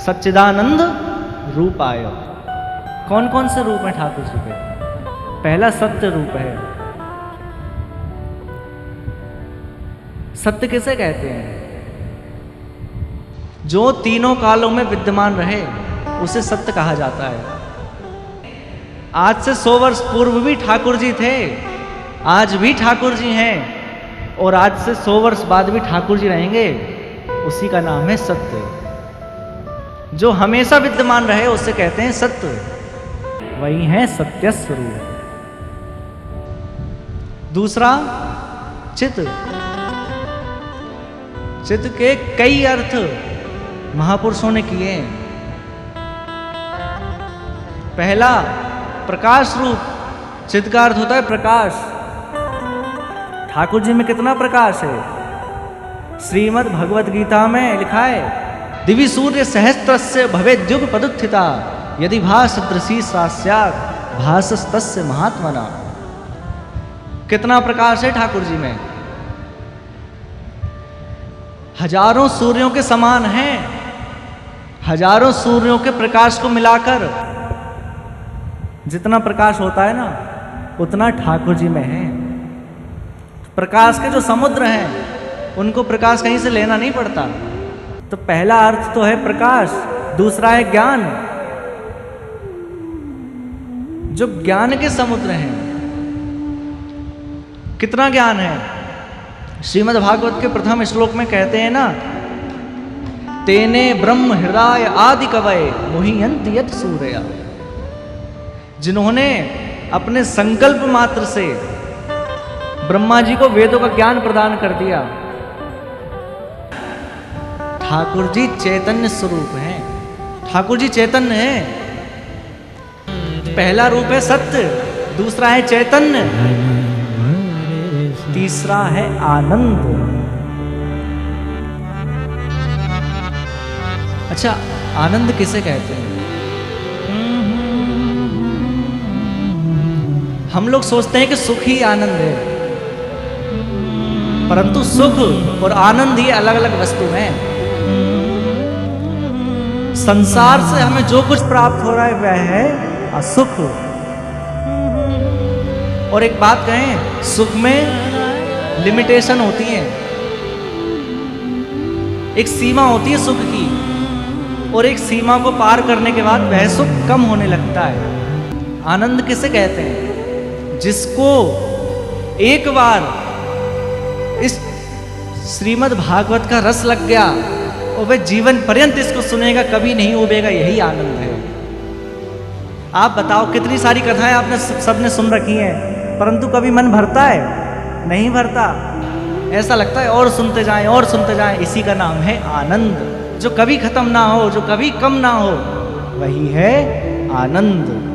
सच्चिदानंद रूपाय। कौन कौन से रूप हैं ठाकुर जी के? पहला सत्य रूप है। सत्य किसे कहते हैं? जो तीनों कालों में विद्यमान रहे उसे सत्य कहा जाता है। आज से 100 वर्ष पूर्व भी ठाकुर जी थे, आज भी ठाकुर जी हैं, और आज से 100 वर्ष बाद भी ठाकुर जी रहेंगे। उसी का नाम है सत्य। जो हमेशा विद्यमान रहे उसे कहते हैं सत्य। वही है सत्य स्वरूप। दूसरा चित। चित के कई अर्थ महापुरुषों ने किए हैं। पहला प्रकाश रूप। चित का अर्थ होता है प्रकाश। ठाकुर जी में कितना प्रकाश है? श्रीमद् भगवत गीता में लिखा है, दिवि सूर्य सहस्त्रस्य भवेद्युग पदुत्थिता यदि भासदृशी सा स्यात् भासस्तस्य महात्मना। कितना प्रकाश है ठाकुर जी में? हजारों सूर्यों के समान हैं। हजारों सूर्यों के प्रकाश को मिलाकर जितना प्रकाश होता है ना, उतना ठाकुर जी में है। प्रकाश के जो समुद्र हैं उनको प्रकाश कहीं से लेना नहीं पड़ता। तो पहला अर्थ तो है प्रकाश, दूसरा है ज्ञान। जो ज्ञान के समुद्र हैं, कितना ज्ञान है? श्रीमद् भागवत के प्रथम श्लोक में कहते हैं ना, तेने ब्रह्म हृदय आदि कवये मुह्यन्ति यत् सूरया। जिन्होंने अपने संकल्प मात्र से ब्रह्मा जी को वेदों का ज्ञान प्रदान कर दिया। ठाकुर जी चैतन्य स्वरूप हैं। ठाकुर जी चैतन्य हैं। पहला रूप है सत्य, दूसरा है चैतन्य, तीसरा है आनंद। अच्छा, आनंद किसे कहते हैं? हम लोग सोचते हैं कि सुख ही आनंद है, परंतु सुख और आनंद ही अलग अलग वस्तु हैं। संसार से हमें जो कुछ प्राप्त हो रहा है वह है असुख। और एक बात कहें, सुख में लिमिटेशन होती है, एक सीमा होती है सुख की, और एक सीमा को पार करने के बाद वह सुख कम होने लगता है। आनंद किसे कहते हैं? जिसको एक बार इस श्रीमद् भागवत का रस लग गया और वह जीवन पर्यंत इसको सुनेगा, कभी नहीं उबेगा। यही आनंद है। आप बताओ, कितनी सारी कथाएं आपने सबने सुन रखी हैं, परंतु कभी मन भरता है? नहीं भरता। ऐसा लगता है और सुनते जाएं और सुनते जाएं। इसी का नाम है आनंद, जो कभी खत्म ना हो, जो कभी कम ना हो, वही है आनंद।